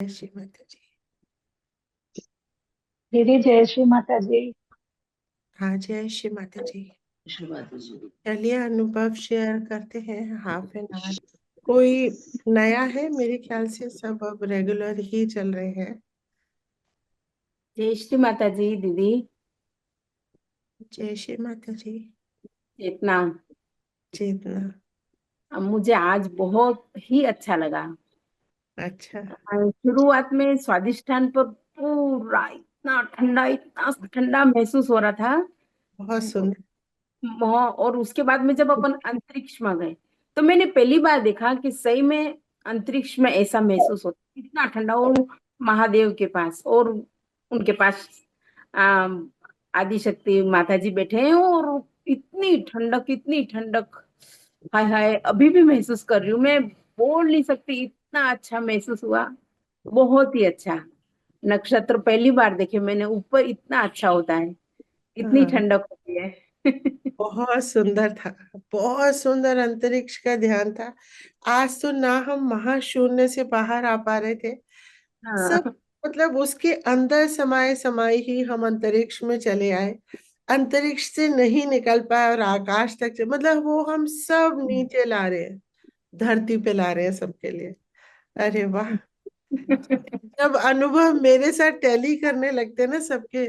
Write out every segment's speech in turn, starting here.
जय श्री माता जी। दीदी जय श्री माता जी। हाँ, जय श्री माता जी। श्री माता जी। चलिए अनुभव शेयर करते हैं हाफ एन आवर। कोई नया है? मेरे ख्याल से सब अब रेगुलर ही चल रहे हैं। जय श्री माता जी दीदी। जय श्री माता जी। इतना चेतना। मुझे आज बहुत ही अच्छा लगा। अच्छा। शुरुआत में स्वादिष्टान पर पूरा इतना ठंडा महसूस हो रहा था। बहुत सुंदर। और उसके बाद में जब अपन अंतरिक्ष में गए तो मैंने पहली बार देखा कि सही में अंतरिक्ष में ऐसा महसूस होता है, इतना ठंडा। और महादेव के पास और उनके पास अम, आदि शक्ति माता जी बैठे हैं और इतनी ठंडक। हाय हाय, अभी भी महसूस कर रही हूँ मैं, बोल नहीं सकती, इतना अच्छा महसूस हुआ। बहुत ही अच्छा। नक्षत्र पहली बार देखे मैंने, ऊपर इतना अच्छा होता है, इतनी हाँ, ठंडक होती है। बहुत सुंदर था। बहुत सुंदर अंतरिक्ष का ध्यान था। आज तो ना हम महाशून्य से बाहर आ पा रहे थे। सब हाँ। मतलब उसके अंदर समाये समाये ही हम अंतरिक्ष में चले आए। अंतरिक्ष से नहीं निकल पाए और आकाश तक मतलब वो हम सब नीचे ला रहे हैं, धरती पे ला रहे हैं सबके लिए। अरे वाह। जब अनुभव मेरे साथ टैली करने लगते हैं ना सबके,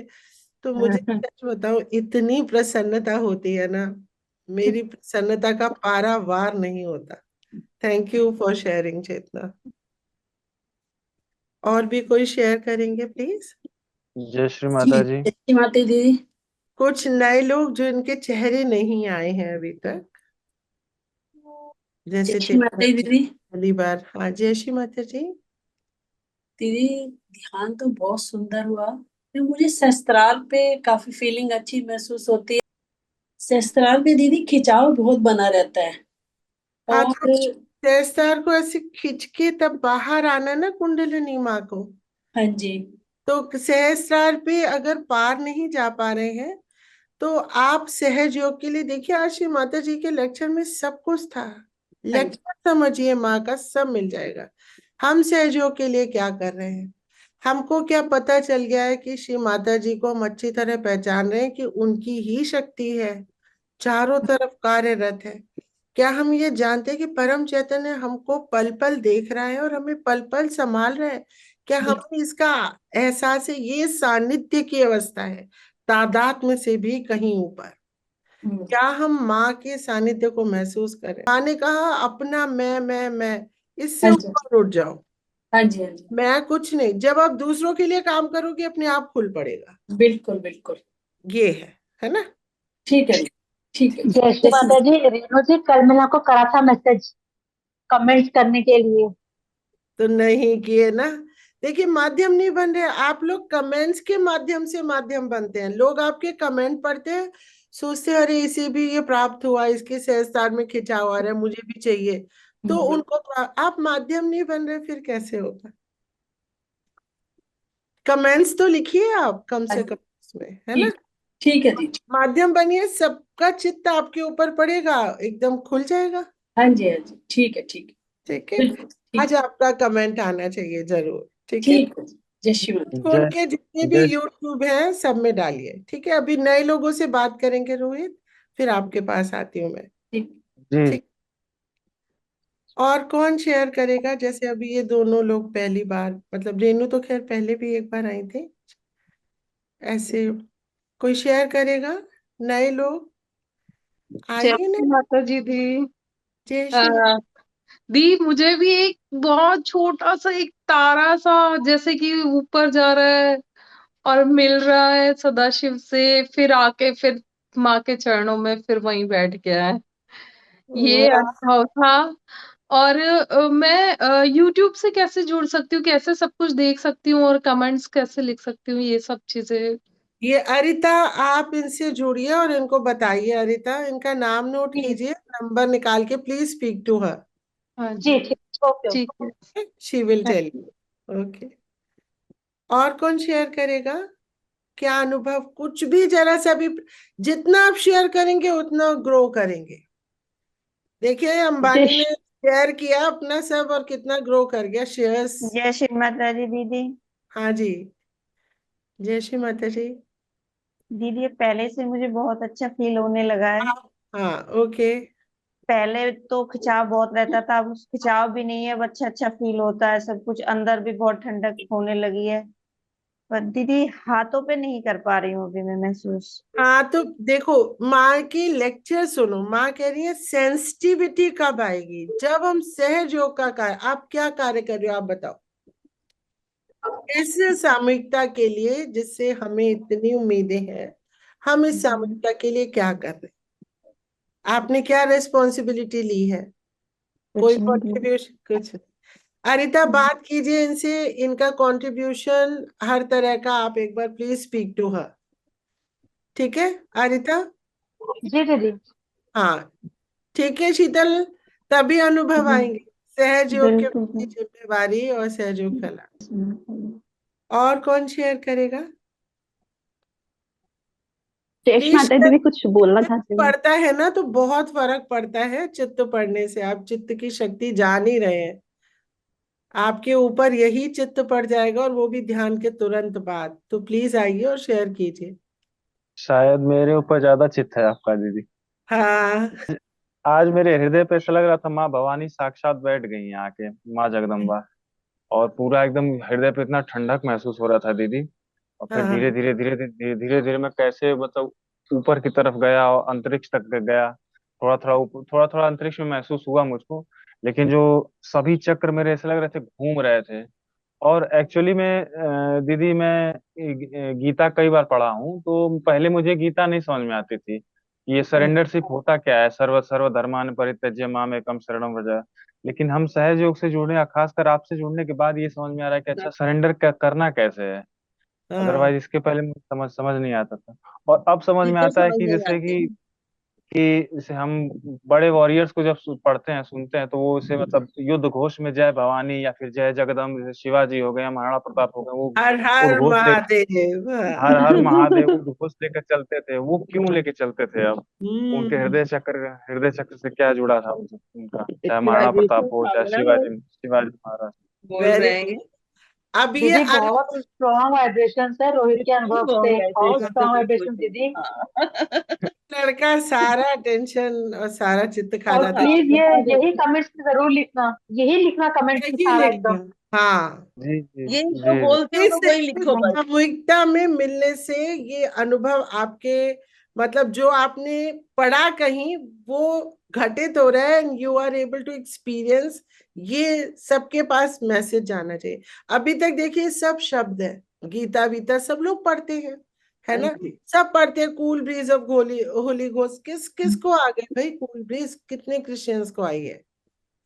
तो मुझे सच बताओ इतनी प्रसन्नता होती है ना। मेरी प्रसन्नता का पारा वार नहीं होता। थैंक यू फॉर शेयरिंग चेतना। और भी कोई शेयर करेंगे प्लीज? जय श्री माता जी जी। जय माता दीदी। कुछ नए लोग जो इनके चेहरे नहीं आए हैं अभी तक, जैसे जय माता दीदी। पहली बार। हाँ, जय श्री माता जी। दीदी ध्यान तो बहुत सुंदर हुआ। फिर मुझे शस्त्राल पे काफी फीलिंग अच्छी महसूस होती है। शस्त्राल पे दीदी खिंचाव बहुत बना रहता है। हाँ, और तो सहस्त्रार को ऐसे खींच के तब बाहर आना ना कुंडलिनी माँ को। हाँ जी। तो सहस्त्रार पे अगर पार नहीं जा पा रहे हैं तो आप सहज योग के लिए देखिए, आज श्री माता जी के लेक्चर में सब कुछ था। हाँ जी। लेक्चर समझिए माँ का, सब मिल जाएगा। हम सहज योग के लिए क्या कर रहे हैं? हमको क्या पता चल गया है कि श्री माता जी को हम अच्छी तरह पहचान रहे हैं कि उनकी ही शक्ति है, चारों तरफ कार्यरत है। क्या हम ये जानते हैं कि परम चैतन्य हमको पल पल देख रहा है और हमें पल पल संभाल रहा है? क्या बिल्कुल। हमें इसका एहसास है? ये सानिध्य की अवस्था है, तादात्म्य से भी कहीं ऊपर। क्या हम माँ के सानिध्य को महसूस करें? माँ ने कहा अपना मैं, इससे हाँ जी। ऊपर उठ जाओ। हाँ जी। हाँ जी। मैं कुछ नहीं। जब आप दूसरों के लिए काम करोगे अपने आप खुल पड़ेगा। बिल्कुल बिल्कुल। ये है ना? ठीक है दीदी। ठीक है। जय श्री जैसी माता जी। रेणु जी कल मैंने आपको करा था मैसेज कमेंट करने के लिए। तो नहीं किए ना। देखिए, माध्यम नहीं बन रहे। आप लोग कमेंट्स के माध्यम से माध्यम बनते हैं। लोग आपके कमेंट पढ़ते हैं, सोचते हैं अरे इसे भी ये प्राप्त हुआ, इसके सहस्त्रार में खिंचाव आ रहा है, मुझे भी चाहिए। तो उनको आप माध्यम नहीं बन रहे, फिर कैसे होगा? कमेंट्स तो लिखिए आप कम से कम उसमें, है ना? ठीक। ठीक है दीदी। माध्यम बनिए, सबका चित्त आपके ऊपर पड़ेगा, एकदम खुल जाएगा। हाँ जी। हाँ जी। ठीक है। ठीक है। ठीक है। बिल्कुल ठीक। आज आपका कमेंट आना चाहिए जरूर। ठीक है। ठीक है। जय श्री माता। तो जय उनके जितने भी जय यूट्यूब हैं सब में डालिए। ठीक है, अभी नए लोगों से बात करेंगे रोहित, फिर आपके पास आती हूँ मैं। ठीक। जी। ठीक। और कौन शेयर करेगा? जैसे अभी ये दोनों लोग पहली बार, मतलब रेनू तो खैर पहले भी एक बार आई थी। ऐसे कोई शेयर करेगा? नए लोग जय आइए ना। श्री माता जी दी। जय श्री। अ, दी मुझे भी एक बहुत छोटा सा एक तारा सा जैसे कि ऊपर जा रहा है और मिल रहा है सदाशिव से, फिर आके फिर माँ के चरणों में फिर वहीं बैठ गया है, ये वाह, अनुभव था। और मैं यूट्यूब से कैसे जुड़ सकती हूँ, कैसे सब कुछ देख सकती हूँ और कमेंट्स कैसे लिख सकती हूँ, ये सब चीजें। ये अरिता, आप इनसे जुड़िए और इनको बताइए। अरिता, इनका नाम नोट जी कीजिए, नंबर निकाल के प्लीज स्पीक टू हर। हाँ जी जी। ठीक। ओके ठीक है। शी विल हाँ। Tell you. ओके। और कौन शेयर करेगा? क्या अनुभव? कुछ भी, जरा सा भी। जितना आप शेयर करेंगे उतना ग्रो करेंगे। देखिए, जय अंबानी ने श्री शेयर किया अपना सब और कितना ग्रो कर गया शेयर्स। जय श्री माता दी दीदी। हाँ जी, जय श्री माता जी। दीदी ये पहले से मुझे बहुत अच्छा फील होने लगा है। हाँ ओके। पहले तो खिंचाव बहुत रहता था, अब उस खिंचाव भी नहीं है, अब अच्छा अच्छा फील होता है, सब कुछ अंदर भी बहुत ठंडक होने लगी है। पर दीदी हाथों पे नहीं कर पा रही हूँ अभी मैं महसूस। हाँ तो देखो, माँ की लेक्चर सुनो। माँ कह रही है सेंसिटिविटी कब आएगी, जब हम सहज योग का कार्य। आप क्या कार्य कर रहे हो, आप बताओ। इस सामूहिकता के लिए जिससे हमें इतनी उम्मीदें हैं, हम इस सामूहिकता के लिए क्या कर रहे हैं? आपने क्या रेस्पॉन्सिबिलिटी ली है? कोई कुछ नहीं दीदी। कॉन्ट्रीब्यूशन? कुछ नहीं। अरिता, बात कीजिए इनसे, इनका कंट्रीब्यूशन हर तरह का। आप एक बार प्लीज स्पीक टू हर, ठीक है अरिता? जी दीदी। हाँ ठीक है शीतल, तभी अनुभव आएंगे सहज योग के बिल्कुल प्रति जिम्मेवारी और सहयोग फैला। और कौन शेयर करेगा? जयेश प्लीज माता शेयर। दीदी कुछ बोलना चित्त चाहते हैं। पढ़ता है ना तो बहुत फर्क पड़ता है चित्त पढ़ने से। आप चित्त की शक्ति जान ही रहे हैं, आपके ऊपर यही चित्त पड़ जाएगा और वो भी ध्यान के तुरंत बाद। तो प्लीज आइए और शेयर कीजिए। शायद मेरे ऊपर ज्यादा चित्त है आपका दीदी। हाँ आज मेरे हृदय पे ऐसा लग रहा था माँ भवानी साक्षात बैठ गई हैं आके, माँ जगदम्बा। और पूरा एकदम हृदय पे इतना ठंडक महसूस हो रहा था दीदी। और फिर हाँ धीरे धीरे धीरे धीरे धीरे धीरे मैं कैसे मतलब ऊपर की तरफ गया और अंतरिक्ष तक गया। थोड़ा थोड़ा अंतरिक्ष में महसूस हुआ मुझको। लेकिन जो सभी चक्र मेरे ऐसे लग रहे थे घूम रहे थे। और एक्चुअली में दीदी मैं गीता कई बार पढ़ा हूँ, तो पहले मुझे गीता नहीं समझ में आती थी कि ये सरेंडरशिप होता क्या है, सर्व सर्व धर्मान् परित्यज्य माम एकम शरणं व्रज। लेकिन हम सहज योग से जुड़ने, खासकर आपसे जुड़ने के बाद ये समझ में आ रहा है कि अच्छा सरेंडर करना कैसे है। हाँ। अदरवाइज इसके पहले मुझे समझ समझ नहीं आता था। और अब समझ में चीजें आता है समझ कि में जैसे आती हैं। कि जैसे हम बड़े वॉरियर्स को जब पढ़ते हैं सुनते हैं, तो वो उसे मतलब युद्ध घोष में जय भवानी या फिर जय जगदम्ब, जैसे शिवाजी हो गए, महाराणा प्रताप हो गए, वो हर हर उद्घोष ले महादेव। हाँ। हर हर महादेव उद्घोष लेकर चलते थे। वो क्यों लेके चलते थे अब? उनके हम्म। हृदय चक्र से क्या जुड़ा था उनका, चाहे महाराणा शिवाजी प्रताप के हो चाहे सामने वो शिवाजी महाराज। बोल वेरी रहे हैं गुड। अब ये दीदी बहुत स्ट्रॉन्ग वाइब्रेशन है रोहित के अनुभव से, बहुत स्ट्रॉन्ग वाइब्रेशन दीदी। लड़का सारा टेंशन और सारा चित्त खा और जाता है। प्लीज ये यही कमेंट्स में जरूर लिखना, यही लिखना कमेंट्स में यही सारा लिखना। एकदम। हाँ, जी जी ये जो जी। बोलते हो ना वही इस लिखो बस। सामूहिकता में मिलने से ये अनुभव आपके, मतलब जो आपने पढ़ा कहीं वो घटित हो रहा है and you are able to experience. ये सबके पास मैसेज जाना चाहिए। अभी तक देखिए सब शब्द है, गीता वीता सब लोग पढ़ते हैं, है ना? सब पढ़ते हैं। Cool bridge of Holi Holi ghost किस किस को आ गई भाई? कूल ब्रीज कितने क्रिश्चियंस को आई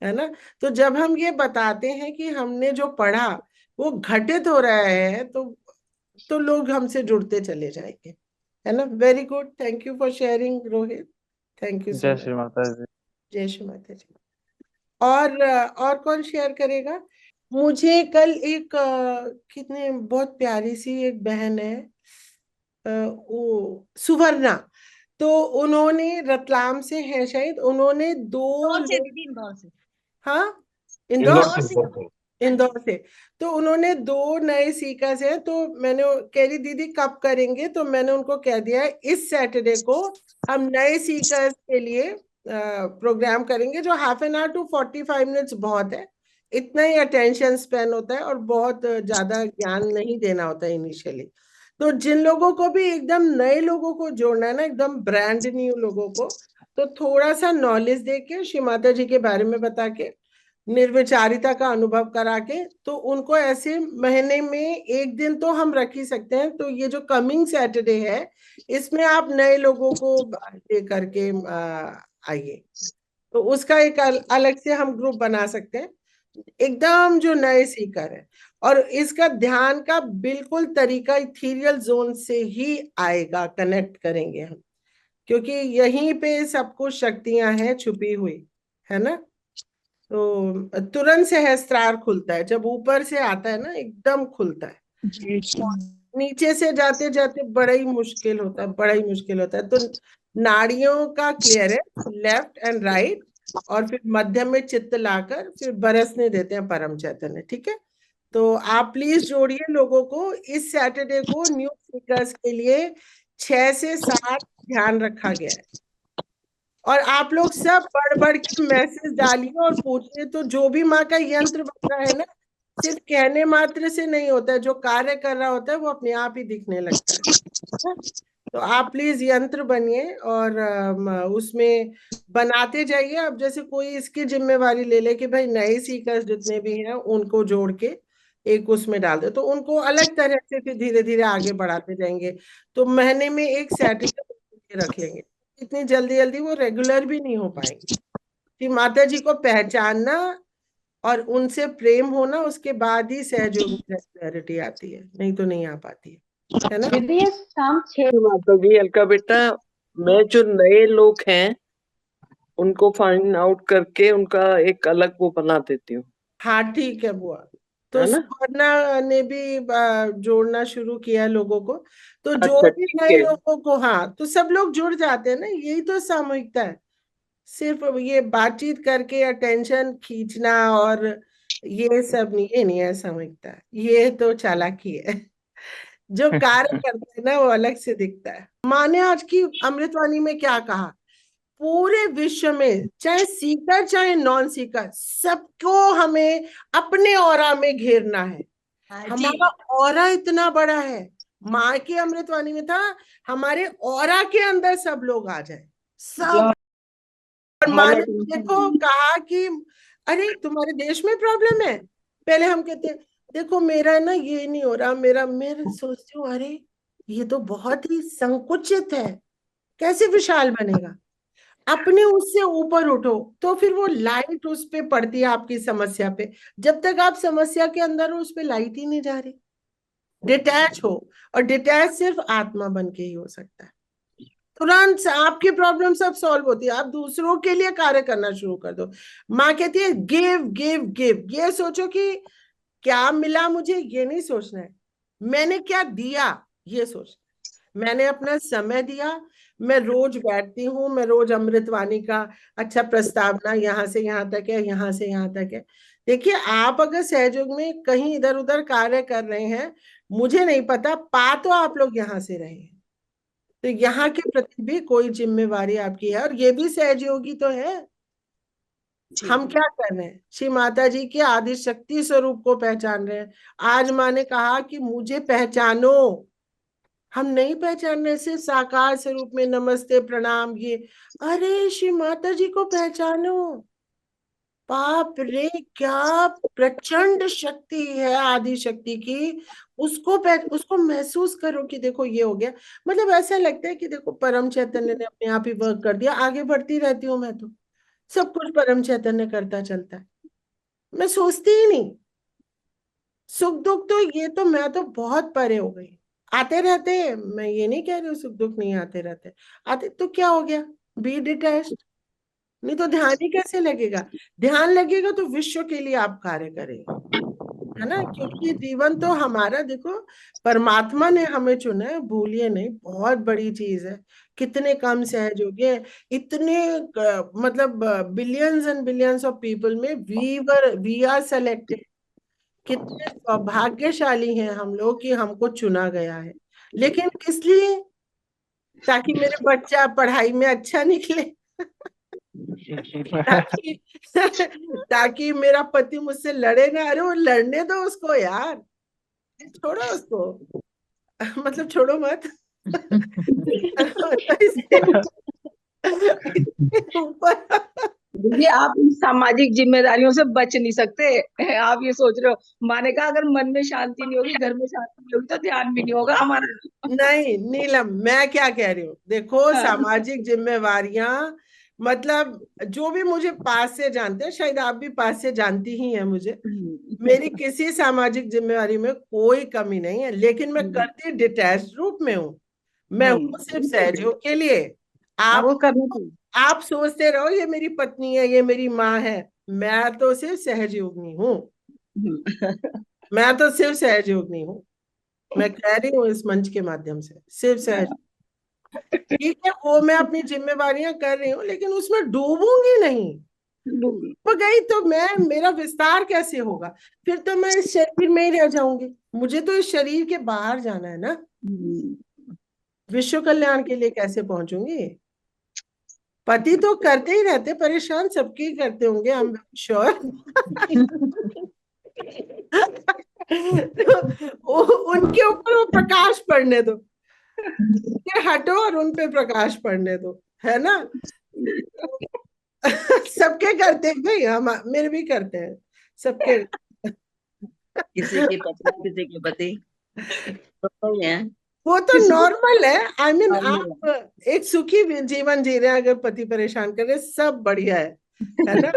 है ना? तो जब हम ये बताते हैं कि हमने जो पढ़ा वो घटित हो रहा है, तो लोग हमसे जुड़ते चले जाएंगे, है ना? Very good, thank you for sharing Rohit, thank you so जय मच। श्री माता जी। जय श्री माता जी। और कौन शेयर करेगा? मुझे कल एक कितने बहुत प्यारी सी एक बहन है, वो सुवर्णा, तो उन्होंने रतलाम से है शायद, उन्होंने दो लोग। इंदौर से। हाँ, इंदौर इंदौर। से। इंदौर से। तो उन्होंने दो नए सीकर्स हैं, तो मैंने कह रही दीदी कब करेंगे, तो मैंने उनको कह दिया है इस सैटरडे को हम नए सीकर्स के लिए प्रोग्राम करेंगे, जो half an hour to 45 minutes बहुत है। इतना ही अटेंशन स्पेन होता है और बहुत ज्यादा ज्ञान नहीं देना होता है इनिशियली। तो जिन लोगों को भी एकदम नए लोगों को जोड़ना है ना, एकदम ब्रांड न्यू लोगों को, तो थोड़ा सा नॉलेज दे के श्री माता जी के बारे में बता के, निर्विचारिता का अनुभव करा के, तो उनको ऐसे महीने में एक दिन तो हम रख ही सकते हैं। तो ये जो कमिंग सैटरडे है, इसमें आप नए लोगों को ले करके आइए। तो उसका एक अलग से हम ग्रुप बना सकते हैं, एकदम जो नए सीकर है। और इसका ध्यान का बिल्कुल तरीका इथीरियल जोन से ही आएगा, कनेक्ट करेंगे हम, क्योंकि यहीं पे सब कुछ शक्तियां हैं छुपी हुई, है ना? तो तुरंत सहस्त्रार खुलता है जब ऊपर से आता है ना, एकदम खुलता है। नीचे से जाते जाते बड़ा ही मुश्किल होता है, बड़ा ही मुश्किल होता है। तो नाड़ियों का क्लियर है, लेफ्ट एंड राइट, और फिर मध्यम में चित्त लाकर फिर बरसने देते हैं परम चैतन्य। ठीक है, तो आप प्लीज जोड़िए लोगों को। इस सैटरडे को न्यू सीकर्स के लिए 6 से 7 ध्यान रखा गया है, और आप लोग सब बढ़ बढ़ के मैसेज डालिए और पूछिए। तो जो भी माँ का यंत्र बन रहा है ना, सिर्फ कहने मात्र से नहीं होता है, जो कार्य कर रहा होता है वो अपने आप ही दिखने लगता है। तो आप प्लीज यंत्र बनिए और उसमें बनाते जाइए। अब जैसे कोई इसकी जिम्मेवारी ले ले कि भाई नए सीकर्स जितने भी हैं उनको जोड़ के एक उसमें डाल दे, तो उनको अलग तरह से फिर धीरे धीरे आगे बढ़ाते जाएंगे। तो महीने में एक सैटरडे रख लेंगे। इतनी जल्दी जल्दी वो रेगुलर भी नहीं हो पाएंगे कि माता जी को पहचानना और उनसे प्रेम होना, उसके बाद ही सहयोग में रेगुलरिटी आती है, नहीं तो नहीं आ पाती है ना। दीदी ये शाम 6 माता जी, अलका बेटा, मैं जो नए लोग हैं उनको फाइंड आउट करके उनका एक अलग वो बना देती हूँ, हाँ ठीक है बुआ। तो है ना? सुवर्णा ने भी जोड़ना शुरू किया लोगों को, तो जो अच्छा, भी ठीक नए है। लोगों को, हाँ तो सब लोग जुड़ जाते हैं ना, यही तो सामूहिकता है। सिर्फ ये बातचीत करके अटेंशन खींचना और ये सब नहीं, ये नहीं है सामूहिकता, ये तो चालाकी है। जो कार्य करते हैं ना वो अलग से दिखता है। माँ ने आज की अमृतवाणी में क्या कहा, पूरे विश्व में चाहे सीकर चाहे नॉन सीकर, सबको हमें अपने ऑरा में घेरना है। हमारा ऑरा इतना बड़ा है, माँ की अमृतवाणी में था हमारे ऑरा के अंदर सब लोग आ जाए, सब। और माँ ने देखो कहा कि अरे तुम्हारे देश में प्रॉब्लम है, पहले हम कहते हैं देखो मेरा ना ये नहीं हो रहा, मेरा, मैं सोचती हूँ अरे ये तो बहुत ही संकुचित है, कैसे विशाल बनेगा। अपने उससे ऊपर उठो तो फिर वो लाइट उस पे पड़ती है आपकी समस्या पे। जब तक आप समस्या के अंदर हो उस पे लाइट ही नहीं जा रही। डिटैच हो, और डिटैच सिर्फ आत्मा बन के ही हो सकता है। तुरंत आपकी प्रॉब्लम सब सॉल्व होती है, आप दूसरों के लिए कार्य करना शुरू कर दो। माँ कहती है गिव गिव गिव। ये सोचो कि क्या मिला मुझे, ये नहीं सोचना है, मैंने क्या दिया ये सोचना है। मैंने अपना समय दिया, मैं रोज बैठती हूँ, मैं रोज अमृतवाणी का अच्छा प्रस्तावना यहाँ से यहाँ तक है, यहाँ से यहाँ तक है। देखिए आप अगर सहयोग में कहीं इधर उधर कार्य कर रहे हैं, मुझे नहीं पता, पा तो आप लोग यहाँ से रहे हैं, तो यहाँ के प्रति भी कोई जिम्मेवारी आपकी है, और ये भी सहयोगी तो है। हम क्या कर रहे हैं, श्री माता जी के आदि शक्ति स्वरूप को पहचान रहे हैं। आज माँ ने कहा कि मुझे पहचानो, हम नहीं पहचान रहे सिर्फ साकार स्वरूप में नमस्ते प्रणाम ये। अरे श्री माता जी को पहचानो, बाप रे क्या प्रचंड शक्ति है आदि शक्ति की। उसको महसूस करो कि देखो ये हो गया। मतलब ऐसा लगता है कि देखो परम चैतन्य ने अपने आप ही वर्क कर दिया, आगे बढ़ती रहती हूँ मैं तो, सब कुछ परम चैतन्य करता चलता है, मैं सोचती ही नहीं। सुख दुख तो ये तो मैं तो बहुत परे हो गई, आते रहते हैं, मैं ये नहीं कह रही हूँ सुख दुख नहीं आते रहते, आते तो क्या हो गया, बी डिटैच्ड। नहीं तो ध्यान ही कैसे लगेगा, ध्यान लगेगा तो विश्व के लिए आप कार्य करेंगे, है ना। क्योंकि जीवन तो हमारा देखो परमात्मा ने हमें चुना है, भूलिए नहीं, बहुत बड़ी चीज है। कितने कम सहयोगी हैं, इतने मतलब billions and billions of people में वी आर सेलेक्टेड। कितने सौभाग्यशाली हैं हम लोग कि हमको चुना गया है। लेकिन किस लिए, ताकि मेरे बच्चा पढ़ाई में अच्छा निकले, ताकि ताकि मेरा पति मुझसे लड़े ना। अरे वो लड़ने दो उसको यार, छोड़ो उसको, मतलब छोड़ो मत। ऊपर दीदी आप इन सामाजिक जिम्मेदारियों से बच नहीं सकते। आप ये सोच रहे हो, माँ ने कहा अगर मन में शांति नहीं होगी, घर में शांति नहीं होगी, तो ध्यान भी नहीं होगा हमारा। नहीं नीलम, मैं क्या कह रही हूँ, देखो हाँ। सामाजिक जिम्मेवारियां, मतलब जो भी मुझे पास से जानते हैं, शायद आप भी पास से जानती ही हैं मुझे, मेरी किसी सामाजिक जिम्मेवारी में कोई कमी नहीं है, लेकिन मैं करती डिटैच रूप में हूँ। मैं हूँ सिर्फ सहयोग के लिए। वो आप करना चाहिए। आप सोचते रहो ये मेरी पत्नी है, ये मेरी माँ है, मैं तो सिर्फ सहयोगी हूँ, मैं तो सिर्फ सहयोगी हूँ। मैं कह रही हूँ इस मंच के माध्यम से सिर्फ सहयोग। ठीक है, वो मैं अपनी जिम्मेवारियां कर रही हूँ, लेकिन उसमें डूबूंगी नहीं। लूंगी। हो गई तो मेरा विस्तार कैसे होगा? फिर तो मैं इस शरीर में ही रह जाऊंगी। मुझे तो इस शरीर के बाहर जाना है ना। विश्व कल्याण के लिए कैसे पहुंचूंगी? पति तो करते ही रहते, परेशान सबके ही करते होंगे, आई एम श्योर। तो उनके ऊपर वो प्रकाश पड़ने दो, हटो और उन पे प्रकाश पड़ने दो, है ना। सबके करते हैं भाई, हम मेरे भी करते हैं सबके। किसी के पति किसी के पति तो ही है। वो तो नॉर्मल है। आई मीन Normal आप एक सुखी जीवन जी रहे हैं, अगर पति परेशान कर रहे, सब बढ़िया है ना।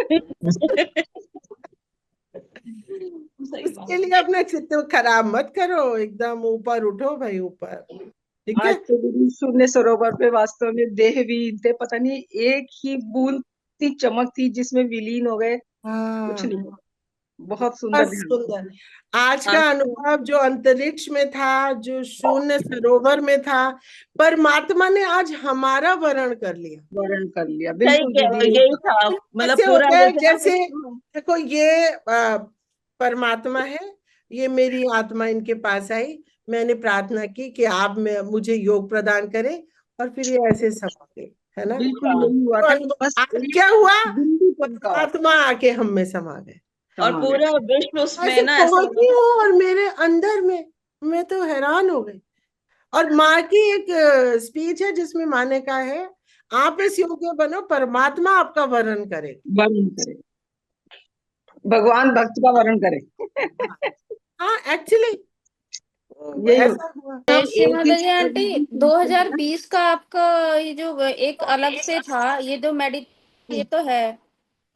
उसके लिए अपना चित्त खराब मत करो, एकदम ऊपर उठो भाई, ऊपर। ठीक है। आज तो दीदी शून्य सरोवर पे वास्तव में देह भी थे, पता नहीं एक ही बूंद की चमक थी जिसमें विलीन हो गए। कुछ नहीं, बहुत सुंदर बहुत ध्यान। सुंदर। आज का अनुभव जो अंतरिक्ष में था, जो शून्य सरोवर में था, परमात्मा ने आज हमारा वर्ण कर लिया। वर्ण कर लिया, सही बिल्कुल कह रहे हो, दीदी। यही था मतलब ऐसे पूरा होता है जैसे ना जैसे देखो, ये परमात्मा है, ये मेरी आत्मा इनके पास आई, मैंने प्रार्थना की कि आप मुझे योग प्रदान करें, और फिर ये ऐसे समा गए, है ना। बिल्कुल यही हुआ तो था, बस आज एक क्या हुआ? बिंदुपन का परमात्मा आके हम में समा गए। और समा पूरा विश्व उसमें ऐसे ना ऐसा पहुंची हूँ और मेरे अंदर में, मैं तो हैरान हो गई। और माँ की एक स्पीच है जिसमें माँ ने कहा है, आप इस योग्य बनो, परमात्मा आपका वर्ण करे। वर्ण करे, भगवान भक्त का वर्ण करे। हाँ एक्चुअली यही ऐसा हुआ। सब जय श्री एक ही माता जी चक्कर आंटी। में 2020 का आपका ये जो एक अलग से था, ये जो ये तो है,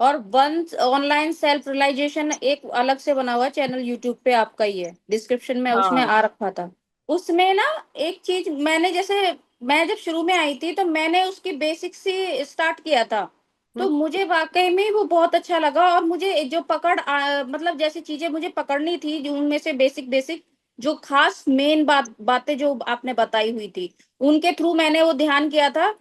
और वन ऑनलाइन सेल्फ रियलाइजेशन एक अलग से बना हुआ चैनल यूट्यूब पे आपका ही है, डिस्क्रिप्शन में उसमें हाँ आ रखा था। उसमें ना एक चीज मैंने, जैसे मैं जब शुरू में आई थी तो मैंने उसकी बेसिक से स्टार्ट किया था, तो मुझे वाकई में वो बहुत अच्छा लगा। और मुझे जो मतलब जैसी चीजें मुझे पकड़नी थी, जो उनमें से बेसिक जो खास मेन बातें जो आपने बताई हुई थी, उनके थ्रू मैंने वो ध्यान किया था।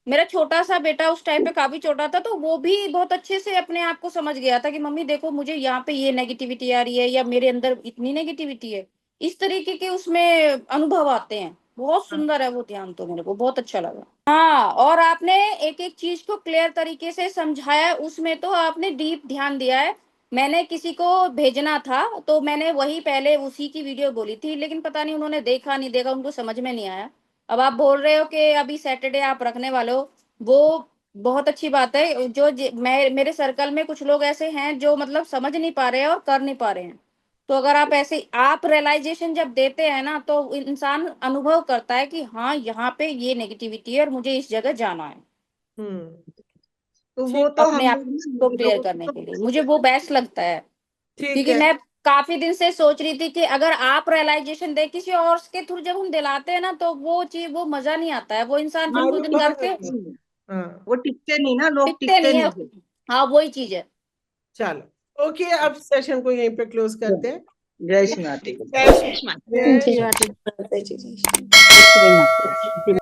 मेरा छोटा सा बेटा उस टाइम पे काफी छोटा था, तो वो भी बहुत अच्छे से अपने आप को समझ गया था कि मम्मी देखो, मुझे यहाँ पे ये नेगेटिविटी आ रही है, या मेरे अंदर इतनी नेगेटिविटी है, इस तरीके के उसमें अनुभव आते हैं। बहुत सुंदर है वो ध्यान, तो मेरे को बहुत अच्छा लगा। हाँ, और आपने एक एक चीज को क्लियर तरीके से समझाया, उसमें तो आपने डीप ध्यान दिया है। मैंने किसी को भेजना था तो मैंने वही पहले उसी की वीडियो बोली थी, लेकिन पता नहीं उन्होंने देखा नहीं देखा, उनको समझ में नहीं आया। अब आप बोल रहे हो कि अभी सैटरडे आप रखने वाले हो, वो बहुत अच्छी बात है। जो मेरे सर्कल में कुछ लोग ऐसे हैं जो मतलब समझ नहीं पा रहे हैं और कर नहीं पा रहे हैं, तो अगर आप ऐसे आप रियलाइजेशन जब देते हैं ना, तो इंसान अनुभव करता है कि हाँ, यहाँ पे ये नेगेटिविटी है और मुझे इस जगह जाना है, तो वो तो अपने हम आप को लोग क्लियर करने के लिए। मुझे वो बेस्ट लगता है, ठीक क्योंकि है। मैं काफी दिन से सोच रही थी कि अगर आप रियलाइजेशन दे किसी और के थ्रू जब हम दिलाते हैं ना, तो वो चीज, वो मजा नहीं आता है। वो इंसान फिर कुछ दिन अनुभव करके नहीं। हाँ वो टिकते नहीं ना, लोग टिकते टिकते नहीं है। नहीं। हाँ, वही चीज है। चलो ओके, अब सेशन को यहीं पे क्लोज करते हैं। जय श्री माता। जय श्री माता। जय श्री माता। जय श्री माता।